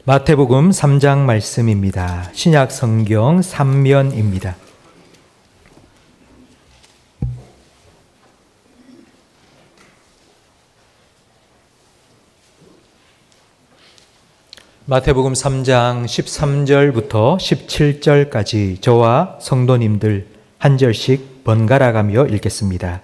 마태복음 3장 말씀입니다. 신약 성경 3면입니다. 마태복음 3장 13절부터 17절까지 저와 성도님들 한 절씩 번갈아 가며 읽겠습니다.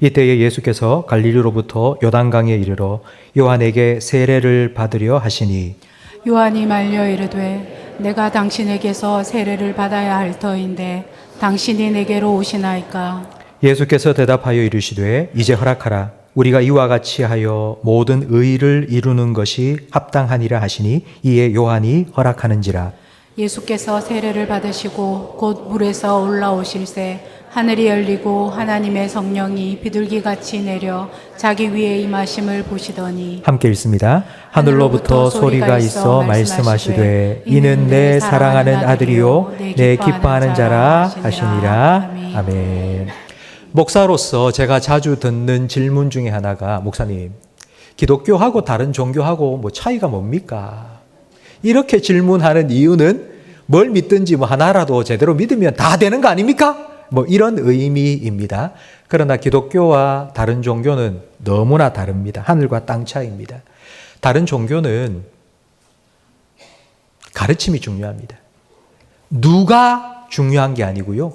이때에 예수께서 갈릴리로부터 요단강에 이르러 요한에게 세례를 받으려 하시니 요한이 말려 이르되 내가 당신에게서 세례를 받아야 할 터인데 당신이 내게로 오시나이까. 예수께서 대답하여 이르시되 이제 허락하라. 우리가 이와 같이 하여 모든 의를 이루는 것이 합당하니라 하시니 이에 요한이 허락하는지라. 예수께서 세례를 받으시고 곧 물에서 올라오실새 하늘이 열리고 하나님의 성령이 비둘기같이 내려 자기 위에 임하심을 보시더니 함께 읽습니다. 하늘로부터 소리가 있어 말씀하시되 이는 내 사랑하는 아들이요 내 기뻐하는 자라 하시니라. 아멘. 목사로서 제가 자주 듣는 질문 중에 하나가 목사님, 기독교하고 다른 종교하고 뭐 차이가 뭡니까? 이렇게 질문하는 이유는 뭘 믿든지 뭐 하나라도 제대로 믿으면 다 되는 거 아닙니까? 뭐 이런 의미입니다. 그러나 기독교와 다른 종교는 너무나 다릅니다. 하늘과 땅 차이입니다. 다른 종교는 가르침이 중요합니다. 누가 중요한 게 아니고요.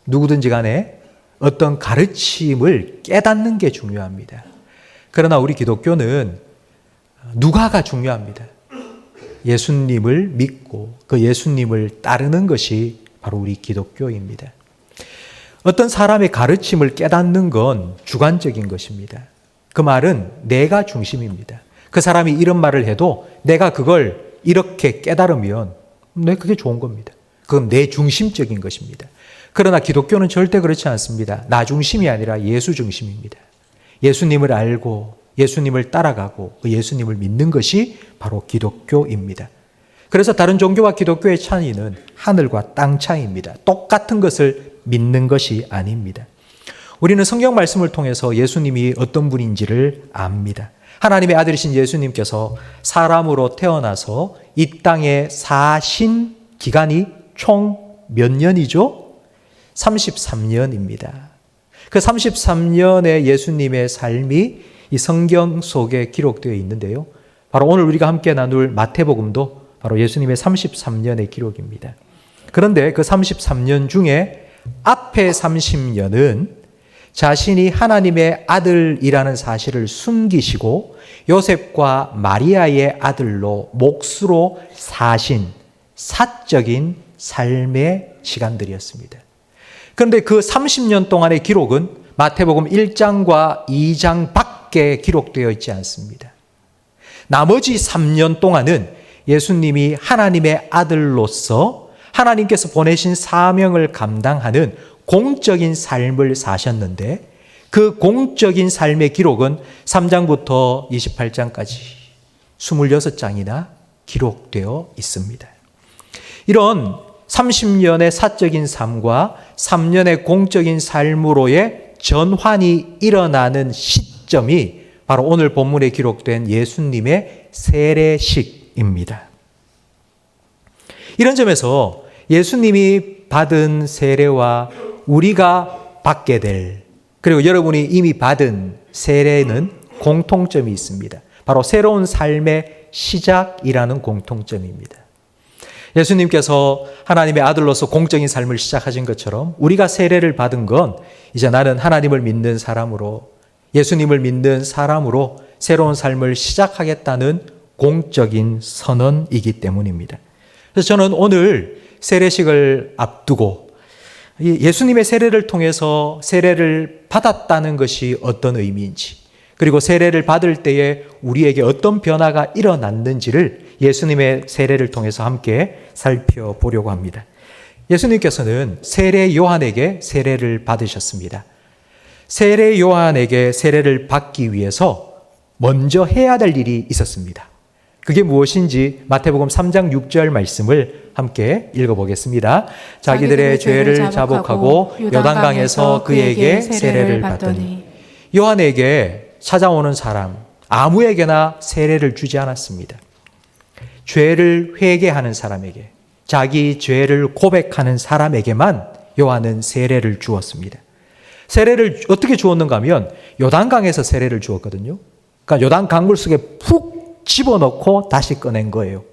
누구든지 간에 어떤 가르침을 깨닫는 게 중요합니다. 그러나 우리 기독교는 누가가 중요합니다. 예수님을 믿고 그 예수님을 따르는 것이 바로 우리 기독교입니다. 어떤 사람의 가르침을 깨닫는 건 주관적인 것입니다. 그 말은 내가 중심입니다. 그 사람이 이런 말을 해도 내가 그걸 이렇게 깨달으면 그게 좋은 겁니다. 그건 내 중심적인 것입니다. 그러나 기독교는 절대 그렇지 않습니다. 나 중심이 아니라 예수 중심입니다. 예수님을 알고 예수님을 따라가고 그 예수님을 믿는 것이 바로 기독교입니다. 그래서 다른 종교와 기독교의 차이는 하늘과 땅 차이입니다. 똑같은 것을 믿는 것이 아닙니다. 우리는 성경 말씀을 통해서 예수님이 어떤 분인지를 압니다. 하나님의 아들이신 예수님께서 사람으로 태어나서 이 땅에 사신 기간이 총 몇 년이죠? 33년입니다. 그 33년의 예수님의 삶이 이 성경 속에 기록되어 있는데요. 바로 오늘 우리가 함께 나눌 마태복음도 바로 예수님의 33년의 기록입니다. 그런데 그 33년 중에 앞에 30년은 자신이 하나님의 아들이라는 사실을 숨기시고 요셉과 마리아의 아들로 몫으로 사신 사적인 삶의 시간들이었습니다. 그런데 그 30년 동안의 기록은 마태복음 1장과 2장 밖에 기록되어 있지 않습니다. 나머지 3년 동안은 예수님이 하나님의 아들로서 하나님께서 보내신 사명을 감당하는 공적인 삶을 사셨는데 그 공적인 삶의 기록은 3장부터 28장까지 26장이나 기록되어 있습니다. 이런 30년의 사적인 삶과 3년의 공적인 삶으로의 전환이 일어나는 시점이 바로 오늘 본문에 기록된 예수님의 세례식입니다. 이런 점에서 예수님이 받은 세례와 우리가 받게 될 그리고 여러분이 이미 받은 세례는 공통점이 있습니다. 바로 새로운 삶의 시작이라는 공통점입니다. 예수님께서 하나님의 아들로서 공적인 삶을 시작하신 것처럼 우리가 세례를 받은 건 이제 나는 하나님을 믿는 사람으로 예수님을 믿는 사람으로 새로운 삶을 시작하겠다는 공적인 선언이기 때문입니다. 그래서 저는 오늘 세례식을 앞두고 예수님의 세례를 통해서 세례를 받았다는 것이 어떤 의미인지 그리고 세례를 받을 때에 우리에게 어떤 변화가 일어났는지를 예수님의 세례를 통해서 함께 살펴보려고 합니다. 예수님께서는 세례 요한에게 세례를 받으셨습니다. 세례 요한에게 세례를 받기 위해서 먼저 해야 될 일이 있었습니다. 그게 무엇인지 마태복음 3장 6절 말씀을 함께 읽어보겠습니다. 자기들의 죄를 자복하고 요단강에서 그에게 세례를 받더니 요한에게 찾아오는 사람 아무에게나 세례를 주지 않았습니다. 죄를 회개하는 사람에게, 자기 죄를 고백하는 사람에게만 요한은 세례를 주었습니다. 세례를 어떻게 주었는가 하면 요단강에서 세례를 주었거든요. 그러니까 요단 강물 속에 푹 집어넣고 다시 꺼낸 거예요.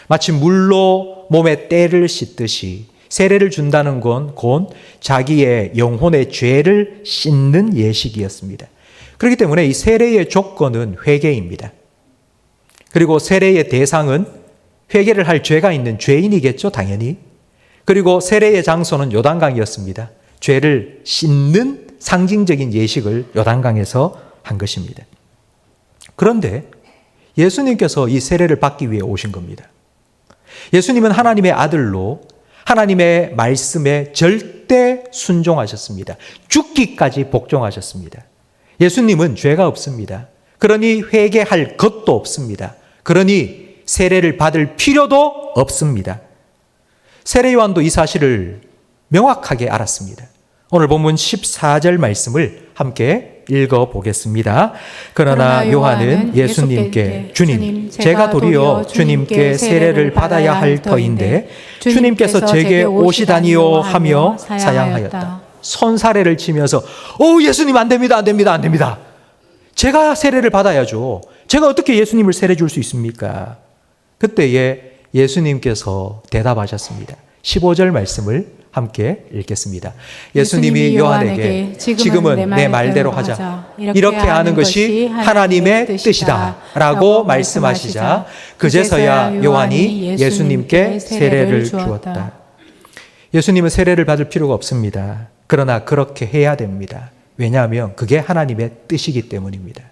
마치 물로 몸에 때를 씻듯이 세례를 준다는 건 곧 자기의 영혼의 죄를 씻는 예식이었습니다. 그렇기 때문에 이 세례의 조건은 회개입니다. 그리고 세례의 대상은 회개를 할 죄가 있는 죄인이겠죠, 당연히. 그리고 세례의 장소는 요단강이었습니다. 죄를 씻는 상징적인 예식을 요단강에서 한 것입니다. 그런데 예수님께서 이 세례를 받기 위해 오신 겁니다. 예수님은 하나님의 아들로 하나님의 말씀에 절대 순종하셨습니다. 죽기까지 복종하셨습니다. 예수님은 죄가 없습니다. 그러니 회개할 것도 없습니다. 그러니 세례를 받을 필요도 없습니다. 세례 요한도 이 사실을 명확하게 알았습니다. 오늘 본문 14절 말씀을 함께 읽어보겠습니다. 그러나 요한은 예수님께 주님, 제가 도리어 주님께 세례를 받아야 할 터인데 주님께서 제게 오시다니요 하며 사양하였다. 손사래를 치면서 예수님 안 됩니다, 안 됩니다, 안 됩니다. 제가 세례를 받아야죠. 제가 어떻게 예수님을 세례 줄 수 있습니까? 그때에 예수님께서 대답하셨습니다. 15절 말씀을 함께 읽겠습니다. 예수님이 요한에게 지금은 내 말대로 하자. 이렇게 하는 것이 하나님의 뜻이다 라고 말씀하시자 그제서야 요한이 예수님께 세례를 주었다. 예수님은 세례를 받을 필요가 없습니다. 그러나 그렇게 해야 됩니다. 왜냐하면 그게 하나님의 뜻이기 때문입니다.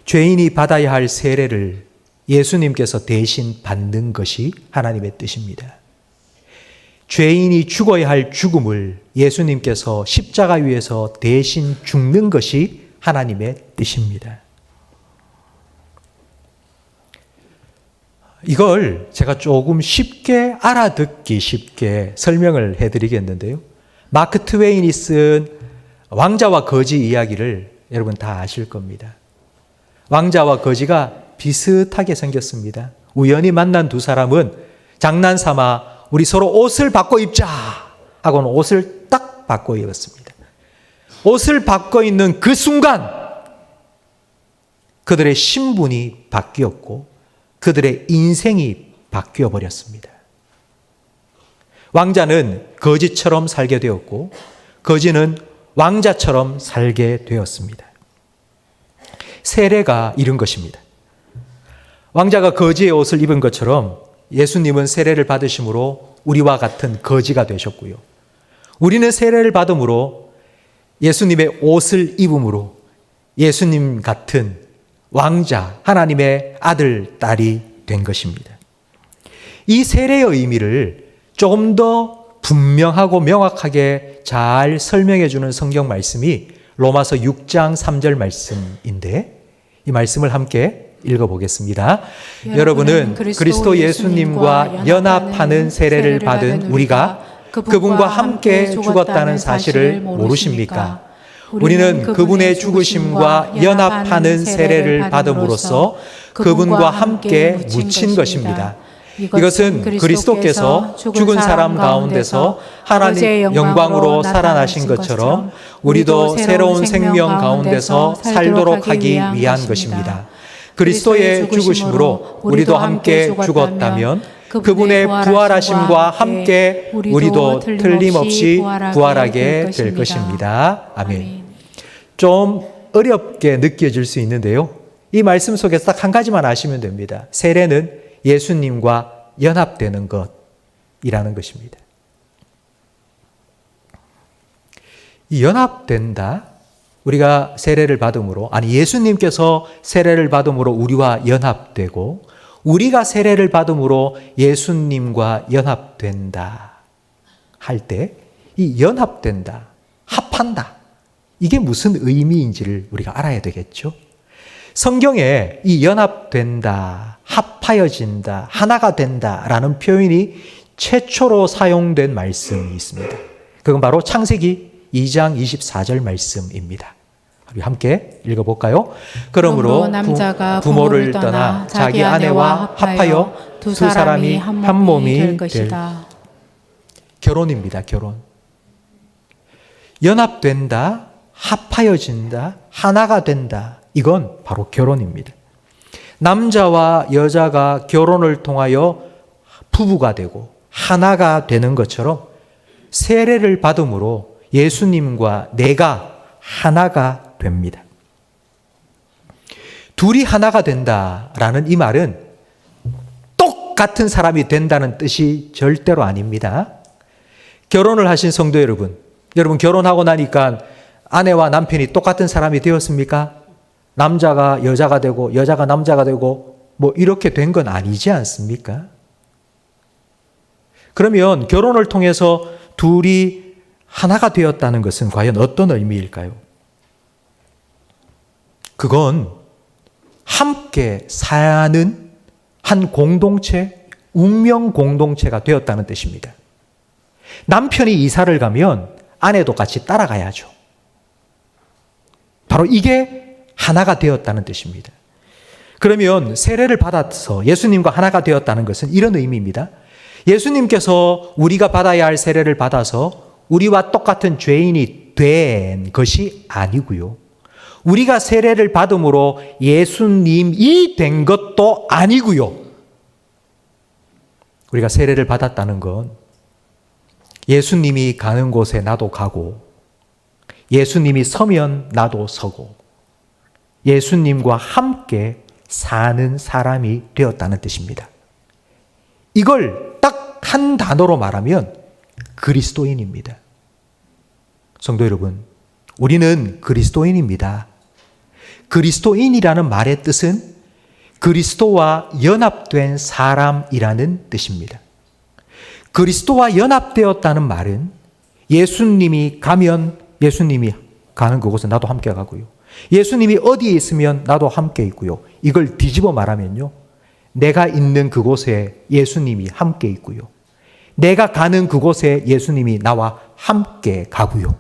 죄인이 받아야 할 세례를 예수님께서 대신 받는 것이 하나님의 뜻입니다. 죄인이 죽어야 할 죽음을 예수님께서 십자가 위에서 대신 죽는 것이 하나님의 뜻입니다. 이걸 제가 조금 쉽게 알아듣기 쉽게 설명을 해드리겠는데요. 마크 트웨인이 쓴 왕자와 거지 이야기를 여러분 다 아실 겁니다. 왕자와 거지가 비슷하게 생겼습니다. 우연히 만난 두 사람은 장난삼아 우리 서로 옷을 바꿔 입자 하고는 옷을 딱 바꿔 입었습니다. 옷을 바꿔 입는 그 순간 그들의 신분이 바뀌었고 그들의 인생이 바뀌어 버렸습니다. 왕자는 거지처럼 살게 되었고 거지는 왕자처럼 살게 되었습니다. 세례가 이런 것입니다. 왕자가 거지의 옷을 입은 것처럼 예수님은 세례를 받으심으로 우리와 같은 거지가 되셨고요. 우리는 세례를 받음으로 예수님의 옷을 입음으로 예수님 같은 왕자, 하나님의 아들, 딸이 된 것입니다. 이 세례의 의미를 조금 더 분명하고 명확하게 잘 설명해 주는 성경 말씀이 로마서 6장 3절 말씀인데 이 말씀을 함께 읽어보겠습니다. 여러분은 그리스도 예수님과 연합하는 세례를 받은 우리가 그분과 함께 죽었다는 사실을 모르십니까? 우리는 그분의 죽으심과 연합하는 세례를 받음으로써 그분과 함께 묻힌 것입니다. 이것은 그리스도께서 죽은 사람 가운데서 하나님 영광으로 살아나신 것처럼 우리도 새로운 생명 가운데서 살도록 하기 위한 것입니다. 그리스도의 죽으심으로 우리도 함께 죽었다면 그분의 부활하심과 함께 우리도 틀림없이 부활하게 될 것입니다. 아멘. 좀 어렵게 느껴질 수 있는데요. 이 말씀 속에서 딱 한 가지만 아시면 됩니다. 세례는 예수님과 연합되는 것이라는 것입니다. 이 연합된다. 우리가 세례를 받음으로, 예수님께서 세례를 받음으로 우리와 연합되고 우리가 세례를 받음으로 예수님과 연합된다 할 때 이 연합된다, 합한다, 이게 무슨 의미인지를 우리가 알아야 되겠죠. 성경에 이 연합된다, 합하여진다, 하나가 된다라는 표현이 최초로 사용된 말씀이 있습니다. 그건 바로 창세기 2장 24절 말씀입니다. 우리 함께 읽어볼까요? 그러므로 남자가 부모를 떠나 자기 아내와 합하여 두 사람이 한 몸이 될 것이다. 결혼입니다. 결혼. 연합된다, 합하여진다, 하나가 된다. 이건 바로 결혼입니다. 남자와 여자가 결혼을 통하여 부부가 되고 하나가 되는 것처럼 세례를 받음으로 예수님과 내가 하나가 됩니다. 둘이 하나가 된다라는 이 말은 똑같은 사람이 된다는 뜻이 절대로 아닙니다. 결혼을 하신 성도 여러분, 여러분 결혼하고 나니까 아내와 남편이 똑같은 사람이 되었습니까? 남자가 여자가 되고 여자가 남자가 되고 뭐 이렇게 된 건 아니지 않습니까? 그러면 결혼을 통해서 둘이 하나가 되었다는 것은 과연 어떤 의미일까요? 그건 함께 사는 한 공동체, 운명 공동체가 되었다는 뜻입니다. 남편이 이사를 가면 아내도 같이 따라가야죠. 바로 이게 하나가 되었다는 뜻입니다. 그러면 세례를 받아서 예수님과 하나가 되었다는 것은 이런 의미입니다. 예수님께서 우리가 받아야 할 세례를 받아서 우리와 똑같은 죄인이 된 것이 아니고요. 우리가 세례를 받음으로 예수님이 된 것도 아니고요. 우리가 세례를 받았다는 건 예수님이 가는 곳에 나도 가고 예수님이 서면 나도 서고 예수님과 함께 사는 사람이 되었다는 뜻입니다. 이걸 딱 한 단어로 말하면 그리스도인입니다. 성도 여러분, 우리는 그리스도인입니다. 그리스도인이라는 말의 뜻은 그리스도와 연합된 사람이라는 뜻입니다. 그리스도와 연합되었다는 말은 예수님이 가면 예수님이 가는 그곳에 나도 함께 가고요. 예수님이 어디에 있으면 나도 함께 있고요. 이걸 뒤집어 말하면요. 내가 있는 그곳에 예수님이 함께 있고요. 내가 가는 그곳에 예수님이 나와 함께 가고요.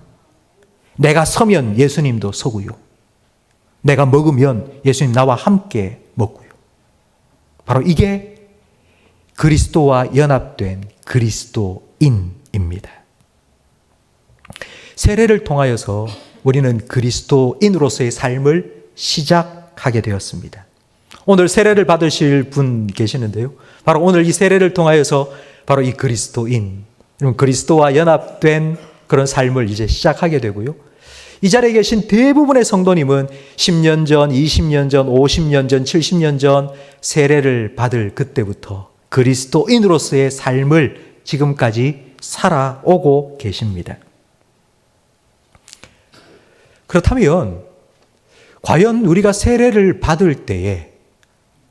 내가 서면 예수님도 서고요. 내가 먹으면 예수님 나와 함께 먹고요. 바로 이게 그리스도와 연합된 그리스도인입니다. 세례를 통하여서 우리는 그리스도인으로서의 삶을 시작하게 되었습니다. 오늘 세례를 받으실 분 계시는데요. 바로 오늘 이 세례를 통하여서 바로 이 그리스도인, 그리스도와 연합된 그런 삶을 이제 시작하게 되고요. 이 자리에 계신 대부분의 성도님은 10년 전, 20년 전, 50년 전, 70년 전 세례를 받을 그때부터 그리스도인으로서의 삶을 지금까지 살아오고 계십니다. 그렇다면 과연 우리가 세례를 받을 때에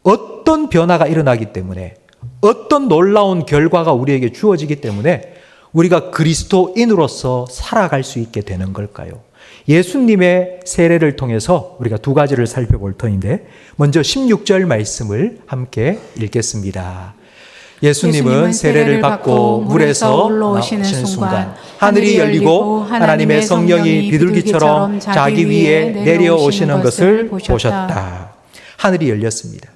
어떤 변화가 일어나기 때문에 어떤 놀라운 결과가 우리에게 주어지기 때문에 우리가 그리스도인으로서 살아갈 수 있게 되는 걸까요? 예수님의 세례를 통해서 우리가 두 가지를 살펴볼 터인데 먼저 16절 말씀을 함께 읽겠습니다. 예수님은 세례를 받고 물에서 올라오시는 순간 하늘이 열리고 하나님의 성령이 비둘기처럼 자기 위에 내려오시는 것을 보셨다. 하늘이 열렸습니다.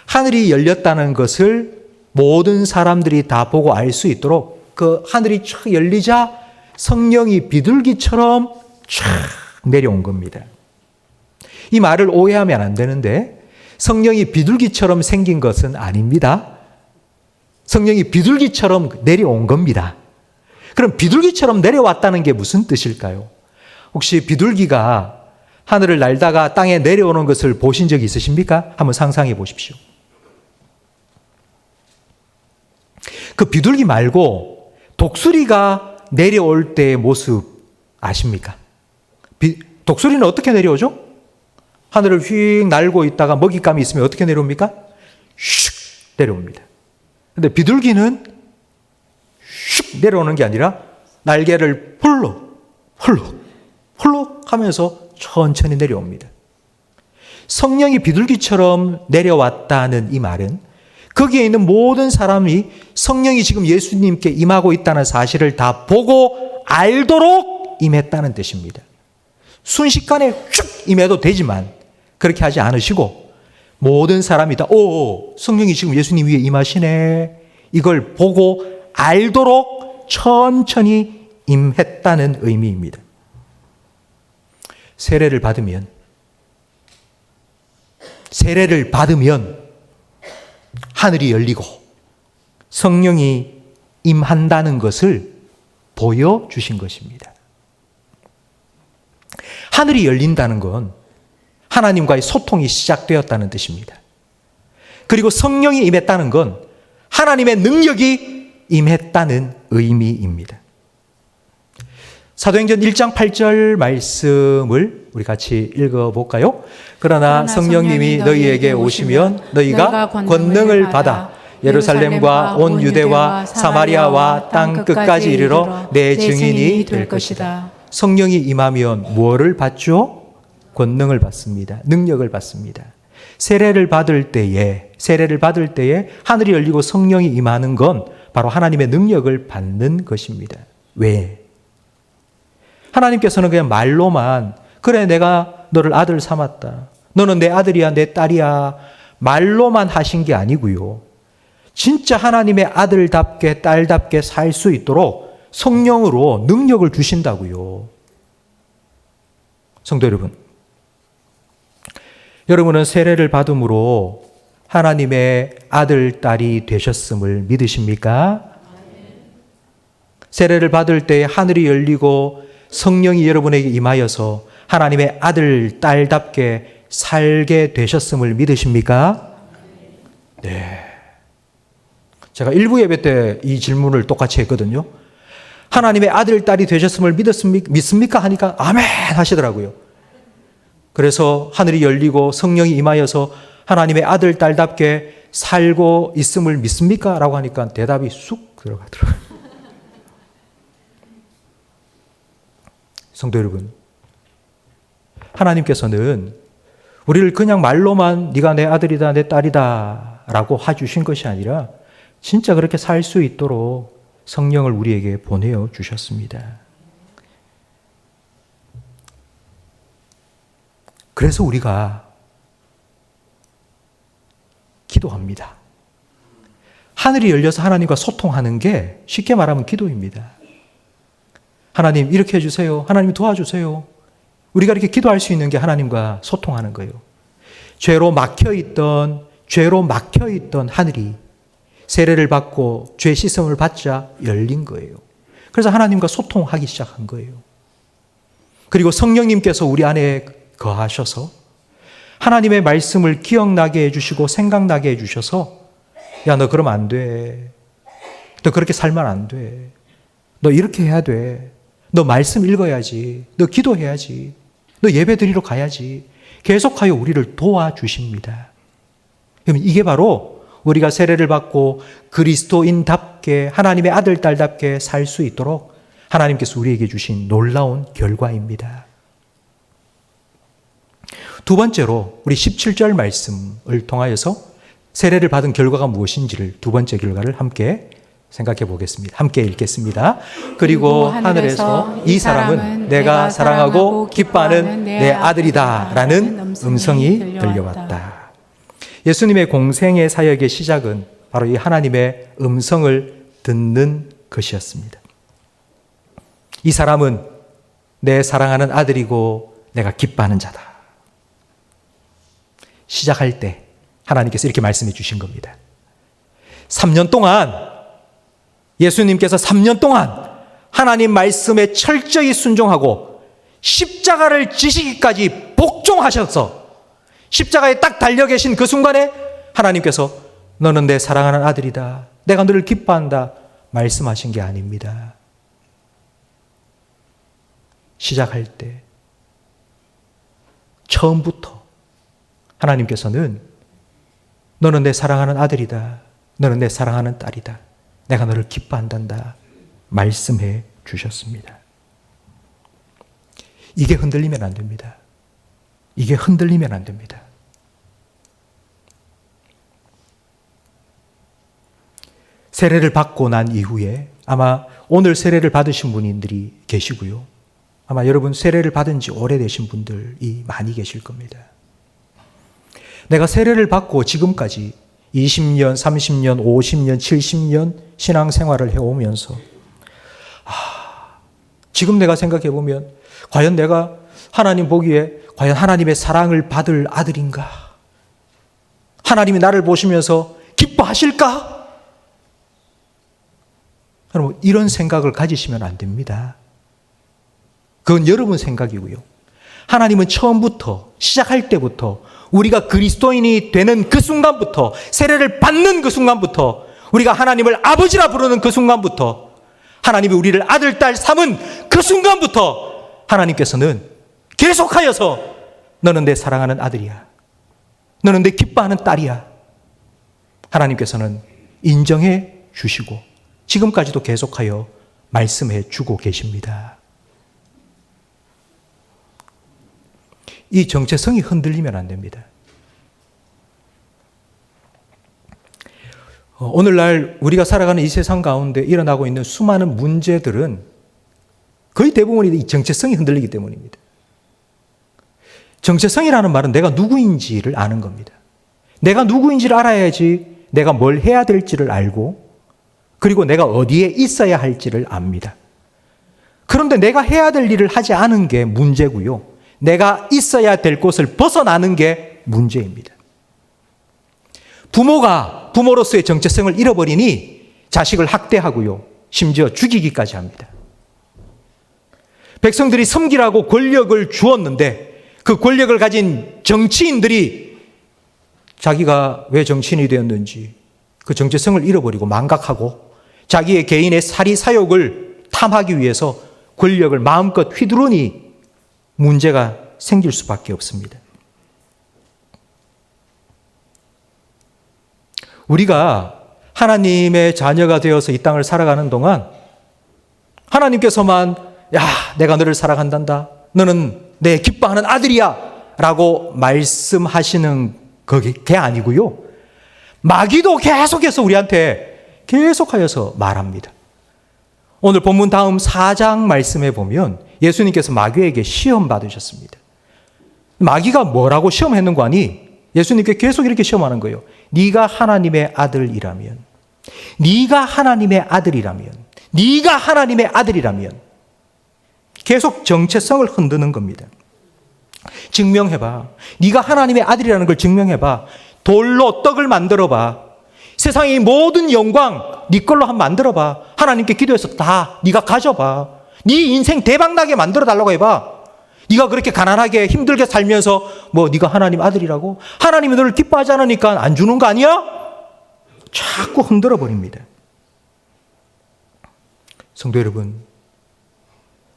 하늘이 열렸다는 것을 모든 사람들이 다 보고 알 수 있도록 그 하늘이 촥 열리자 성령이 비둘기처럼 촥 내려온 겁니다. 이 말을 오해하면 안 되는데 성령이 비둘기처럼 생긴 것은 아닙니다. 성령이 비둘기처럼 내려온 겁니다. 그럼 비둘기처럼 내려왔다는 게 무슨 뜻일까요? 혹시 비둘기가 하늘을 날다가 땅에 내려오는 것을 보신 적이 있으십니까? 한번 상상해 보십시오. 그 비둘기 말고 독수리가 내려올 때의 모습 아십니까? 독수리는 어떻게 내려오죠? 하늘을 휙 날고 있다가 먹잇감이 있으면 어떻게 내려옵니까? 슉 내려옵니다. 근데 비둘기는 슉 내려오는 게 아니라 날개를 훌럭 하면서 천천히 내려옵니다. 성령이 비둘기처럼 내려왔다는 이 말은 거기에 있는 모든 사람이 성령이 지금 예수님께 임하고 있다는 사실을 다 보고 알도록 임했다는 뜻입니다. 순식간에 쭉 임해도 되지만 그렇게 하지 않으시고 모든 사람이 다 성령이 지금 예수님 위에 임하시네, 이걸 보고 알도록 천천히 임했다는 의미입니다. 세례를 받으면 하늘이 열리고 성령이 임한다는 것을 보여주신 것입니다. 하늘이 열린다는 건 하나님과의 소통이 시작되었다는 뜻입니다. 그리고 성령이 임했다는 건 하나님의 능력이 임했다는 의미입니다. 사도행전 1장 8절 말씀을 우리 같이 읽어볼까요? 그러나 성령님이 너희에게 오시면 너희가 권능을 받아 예루살렘과 온 유대와 사마리아와 땅 끝까지 이르러 내 증인이 될 것이다. 성령이 임하면 뭐를 받죠? 권능을 받습니다. 능력을 받습니다. 세례를 받을 때에 하늘이 열리고 성령이 임하는 건 바로 하나님의 능력을 받는 것입니다. 왜? 하나님께서는 그냥 말로만 그래 내가 너를 아들 삼았다, 너는 내 아들이야 내 딸이야 말로만 하신 게 아니고요. 진짜 하나님의 아들답게 딸답게 살 수 있도록 성령으로 능력을 주신다고요. 성도 여러분, 여러분은 세례를 받음으로 하나님의 아들, 딸이 되셨음을 믿으십니까? 세례를 받을 때 하늘이 열리고 성령이 여러분에게 임하여서 하나님의 아들, 딸답게 살게 되셨음을 믿으십니까? 네. 제가 일부 예배 때 이 질문을 똑같이 했거든요. 하나님의 아들, 딸이 되셨음을 믿습니까? 하니까 아멘 하시더라고요. 그래서 하늘이 열리고 성령이 임하여서 하나님의 아들, 딸답게 살고 있음을 믿습니까? 라고 하니까 대답이 쑥 들어가더라고요. 성도 여러분, 하나님께서는 우리를 그냥 말로만 네가 내 아들이다 내 딸이다 라고 해주신 것이 아니라 진짜 그렇게 살 수 있도록 성령을 우리에게 보내어 주셨습니다. 그래서 우리가 기도합니다. 하늘이 열려서 하나님과 소통하는 게 쉽게 말하면 기도입니다. 하나님 이렇게 해주세요. 하나님 도와주세요. 우리가 이렇게 기도할 수 있는 게 하나님과 소통하는 거예요. 죄로 막혀있던 하늘이 세례를 받고 죄 씻음을 받자 열린 거예요. 그래서 하나님과 소통하기 시작한 거예요. 그리고 성령님께서 우리 안에 거하셔서 하나님의 말씀을 기억나게 해주시고 생각나게 해주셔서 야, 너 그러면 안 돼. 너 그렇게 살면 안 돼. 너 이렇게 해야 돼. 너 말씀 읽어야지. 너 기도해야지. 너 예배 드리러 가야지. 계속하여 우리를 도와주십니다. 그럼 이게 바로 우리가 세례를 받고 그리스도인답게 하나님의 아들, 딸답게 살 수 있도록 하나님께서 우리에게 주신 놀라운 결과입니다. 두 번째로 우리 17절 말씀을 통하여서 세례를 받은 결과가 무엇인지를 두 번째 결과를 함께 생각해 보겠습니다. 함께 읽겠습니다. 그리고 하늘에서 이 사람은 내가 사랑하고 기뻐하는 내 아들이다 라는 음성이 들려왔다. 예수님의 공생의 사역의 시작은 바로 이 하나님의 음성을 듣는 것이었습니다. 이 사람은 내 사랑하는 아들이고 내가 기뻐하는 자다. 시작할 때 하나님께서 이렇게 말씀해 주신 겁니다. 3년 동안 예수님께서 3년 동안 하나님 말씀에 철저히 순종하고 십자가를 지시기까지 복종하셔서 십자가에 딱 달려 계신 그 순간에 하나님께서 너는 내 사랑하는 아들이다. 내가 너를 기뻐한다. 말씀하신 게 아닙니다. 시작할 때 처음부터 하나님께서는 너는 내 사랑하는 아들이다. 너는 내 사랑하는 딸이다. 내가 너를 기뻐한단다. 말씀해 주셨습니다. 이게 흔들리면 안 됩니다. 이게 흔들리면 안 됩니다. 세례를 받고 난 이후에 아마 오늘 세례를 받으신 분들이 계시고요. 아마 여러분 세례를 받은 지 오래되신 분들이 많이 계실 겁니다. 내가 세례를 받고 지금까지 20년, 30년, 50년, 70년 신앙생활을 해오면서 지금 내가 생각해 보면 과연 내가 하나님 보기에 과연 하나님의 사랑을 받을 아들인가? 하나님이 나를 보시면서 기뻐하실까? 여러분 이런 생각을 가지시면 안 됩니다. 그건 여러분 생각이고요. 하나님은 처음부터 시작할 때부터 우리가 그리스도인이 되는 그 순간부터 세례를 받는 그 순간부터 우리가 하나님을 아버지라 부르는 그 순간부터 하나님이 우리를 아들, 딸 삼은 그 순간부터 하나님께서는 계속하여서 너는 내 사랑하는 아들이야. 너는 내 기뻐하는 딸이야. 하나님께서는 인정해 주시고 지금까지도 계속하여 말씀해 주고 계십니다. 이 정체성이 흔들리면 안 됩니다. 오늘날 우리가 살아가는 이 세상 가운데 일어나고 있는 수많은 문제들은 거의 대부분이 이 정체성이 흔들리기 때문입니다. 정체성이라는 말은 내가 누구인지를 아는 겁니다. 내가 누구인지를 알아야지 내가 뭘 해야 될지를 알고 그리고 내가 어디에 있어야 할지를 압니다. 그런데 내가 해야 될 일을 하지 않은 게 문제고요. 내가 있어야 될 곳을 벗어나는 게 문제입니다. 부모가 부모로서의 정체성을 잃어버리니 자식을 학대하고요. 심지어 죽이기까지 합니다. 백성들이 섬기라고 권력을 주었는데 그 권력을 가진 정치인들이 자기가 왜 정치인이 되었는지 그 정체성을 잃어버리고 망각하고 자기의 개인의 사리 사욕을 탐하기 위해서 권력을 마음껏 휘두르니 문제가 생길 수밖에 없습니다. 우리가 하나님의 자녀가 되어서 이 땅을 살아가는 동안 하나님께서만 내가 너를 사랑한단다. 너는 내 기뻐하는 아들이야 라고 말씀하시는 그게 아니고요. 마귀도 계속해서 우리한테 계속하여서 말합니다. 오늘 본문 다음 4장 말씀에 보면 예수님께서 마귀에게 시험 받으셨습니다. 마귀가 뭐라고 시험했는 거 아니? 예수님께 계속 이렇게 시험하는 거예요. 네가 하나님의 아들이라면, 네가 하나님의 아들이라면, 네가 하나님의 아들이라면 계속 정체성을 흔드는 겁니다. 증명해봐. 네가 하나님의 아들이라는 걸 증명해봐. 돌로 떡을 만들어봐. 세상의 모든 영광 네 걸로 한번 만들어봐. 하나님께 기도해서 다 네가 가져봐. 네 인생 대박나게 만들어달라고 해봐. 네가 그렇게 가난하게 힘들게 살면서 네가 하나님 아들이라고? 하나님이 너를 기뻐하지 않으니까 안 주는 거 아니야? 자꾸 흔들어 버립니다. 성도 여러분,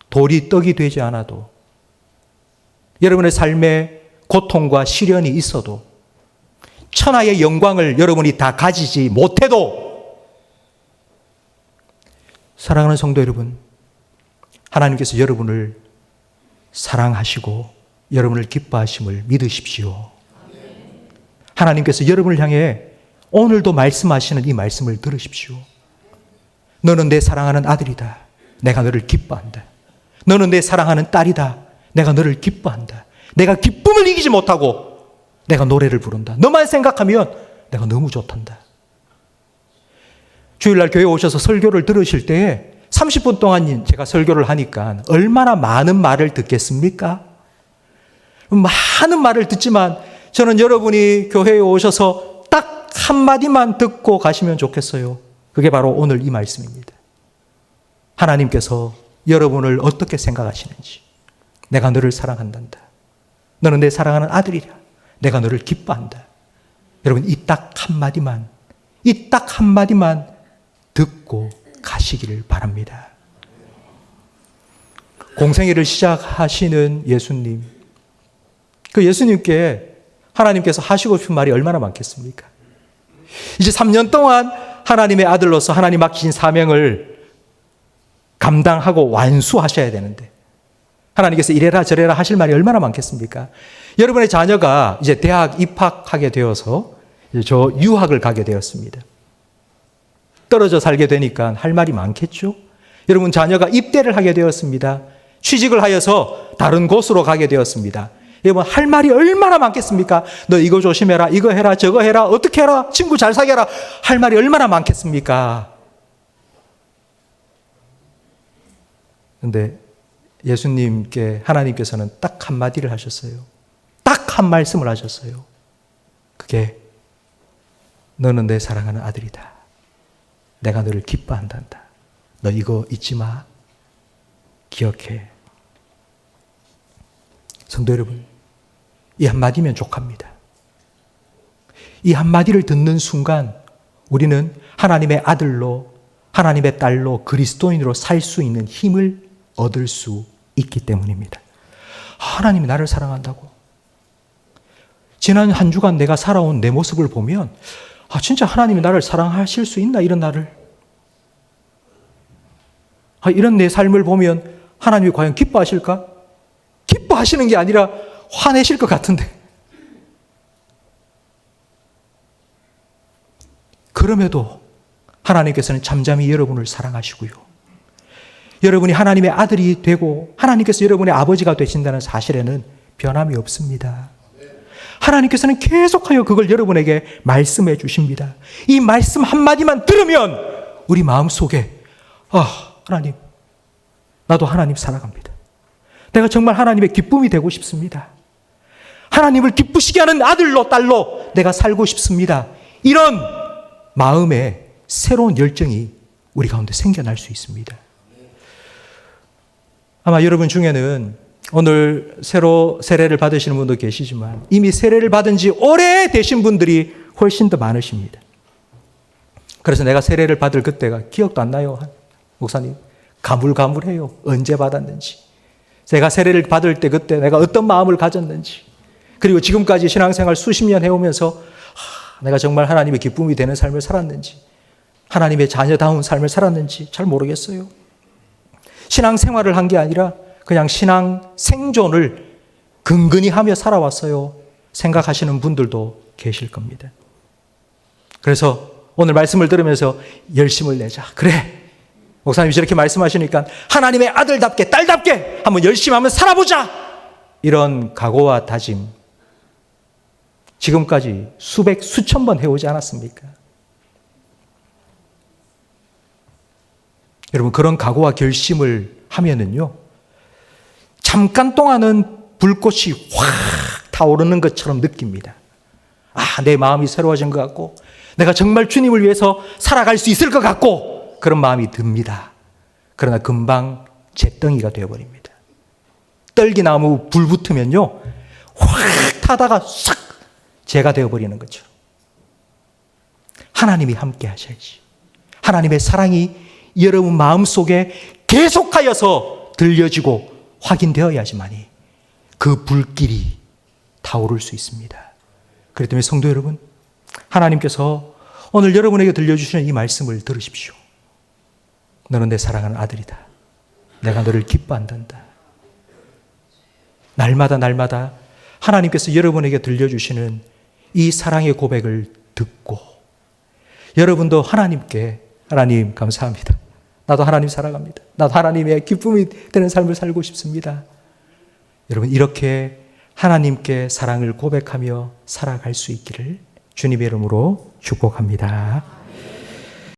돌이 떡이 되지 않아도 여러분의 삶에 고통과 시련이 있어도 천하의 영광을 여러분이 다 가지지 못해도 사랑하는 성도 여러분, 하나님께서 여러분을 사랑하시고 여러분을 기뻐하심을 믿으십시오. 하나님께서 여러분을 향해 오늘도 말씀하시는 이 말씀을 들으십시오. 너는 내 사랑하는 아들이다. 내가 너를 기뻐한다. 너는 내 사랑하는 딸이다. 내가 너를 기뻐한다. 내가 기쁨을 이기지 못하고 내가 노래를 부른다. 너만 생각하면 내가 너무 좋단다. 주일날 교회 오셔서 설교를 들으실 때에 30분 동안 제가 설교를 하니까 얼마나 많은 말을 듣겠습니까? 많은 말을 듣지만 저는 여러분이 교회에 오셔서 딱 한마디만 듣고 가시면 좋겠어요. 그게 바로 오늘 이 말씀입니다. 하나님께서 여러분을 어떻게 생각하시는지. 내가 너를 사랑한단다. 너는 내 사랑하는 아들이라. 내가 너를 기뻐한다. 여러분 이 딱 한마디만, 이 딱 한마디만 듣고 가시기를 바랍니다. 공생애를 시작하시는 예수님, 그 예수님께 하나님께서 하시고 싶은 말이 얼마나 많겠습니까? 이제 3년 동안 하나님의 아들로서 하나님 맡기신 사명을 감당하고 완수하셔야 되는데 하나님께서 이래라 저래라 하실 말이 얼마나 많겠습니까? 여러분의 자녀가 이제 대학 입학하게 되어서 이제 저 유학을 가게 되었습니다. 떨어져 살게 되니까 할 말이 많겠죠? 여러분 자녀가 입대를 하게 되었습니다. 취직을 하여서 다른 곳으로 가게 되었습니다. 여러분, 할 말이 얼마나 많겠습니까? 너 이거 조심해라, 이거 해라, 저거 해라, 어떻게 해라, 친구 잘 사귀어라. 할 말이 얼마나 많겠습니까? 근데 예수님께 하나님께서는 딱 한마디를 하셨어요. 딱 한 말씀을 하셨어요. 그게 너는 내 사랑하는 아들이다. 내가 너를 기뻐한단다. 너 이거 잊지 마. 기억해. 성도 여러분, 이 한마디면 족합니다. 이 한마디를 듣는 순간 우리는 하나님의 아들로, 하나님의 딸로, 그리스도인으로 살 수 있는 힘을 얻을 수 있기 때문입니다. 하나님이 나를 사랑한다고. 지난 한 주간 내가 살아온 내 모습을 보면 진짜 하나님이 나를 사랑하실 수 있나, 이런 나를. 이런 내 삶을 보면 하나님이 과연 기뻐하실까? 기뻐하시는 게 아니라 화내실 것 같은데. 그럼에도 하나님께서는 잠잠히 여러분을 사랑하시고요. 여러분이 하나님의 아들이 되고 하나님께서 여러분의 아버지가 되신다는 사실에는 변함이 없습니다. 하나님께서는 계속하여 그걸 여러분에게 말씀해 주십니다. 이 말씀 한마디만 들으면 우리 마음속에 하나님, 나도 하나님 사랑합니다. 내가 정말 하나님의 기쁨이 되고 싶습니다. 하나님을 기쁘시게 하는 아들로, 딸로 내가 살고 싶습니다. 이런 마음에 새로운 열정이 우리 가운데 생겨날 수 있습니다. 아마 여러분 중에는 오늘 새로 세례를 받으시는 분도 계시지만 이미 세례를 받은 지 오래되신 분들이 훨씬 더 많으십니다. 그래서 내가 세례를 받을 그때가 기억도 안 나요. 목사님, 가물가물해요. 언제 받았는지. 제가 세례를 받을 때 그때 내가 어떤 마음을 가졌는지. 그리고 지금까지 신앙생활 수십 년 해오면서 내가 정말 하나님의 기쁨이 되는 삶을 살았는지, 하나님의 자녀다운 삶을 살았는지 잘 모르겠어요. 신앙생활을 한 게 아니라 그냥 신앙 생존을 근근히 하며 살아왔어요 생각하시는 분들도 계실 겁니다. 그래서 오늘 말씀을 들으면서 열심을 내자. 그래, 목사님이 저렇게 말씀하시니까 하나님의 아들답게 딸답게 한번 열심히 한번 살아보자. 이런 각오와 다짐 지금까지 수백 수천 번 해오지 않았습니까? 여러분, 그런 각오와 결심을 하면은요, 잠깐 동안은 불꽃이 확 타오르는 것처럼 느낍니다. 내 마음이 새로워진 것 같고 내가 정말 주님을 위해서 살아갈 수 있을 것 같고 그런 마음이 듭니다. 그러나 금방 잿덩이가 되어버립니다. 떨기나무 불 붙으면요, 확 타다가 싹 재가 되어버리는 거죠. 하나님이 함께 하셔야지. 하나님의 사랑이 여러분 마음속에 계속하여서 들려지고 확인되어야지만이 그 불길이 타오를 수 있습니다. 그렇기 때문에 성도 여러분, 하나님께서 오늘 여러분에게 들려주시는 이 말씀을 들으십시오. 너는 내 사랑하는 아들이다. 내가 너를 기뻐한단다. 날마다 하나님께서 여러분에게 들려주시는 이 사랑의 고백을 듣고 여러분도 하나님께, 하나님 감사합니다. 나도 하나님 사랑합니다. 나도 하나님의 기쁨이 되는 삶을 살고 싶습니다. 여러분, 이렇게 하나님께 사랑을 고백하며 살아갈 수 있기를 주님의 이름으로 축복합니다.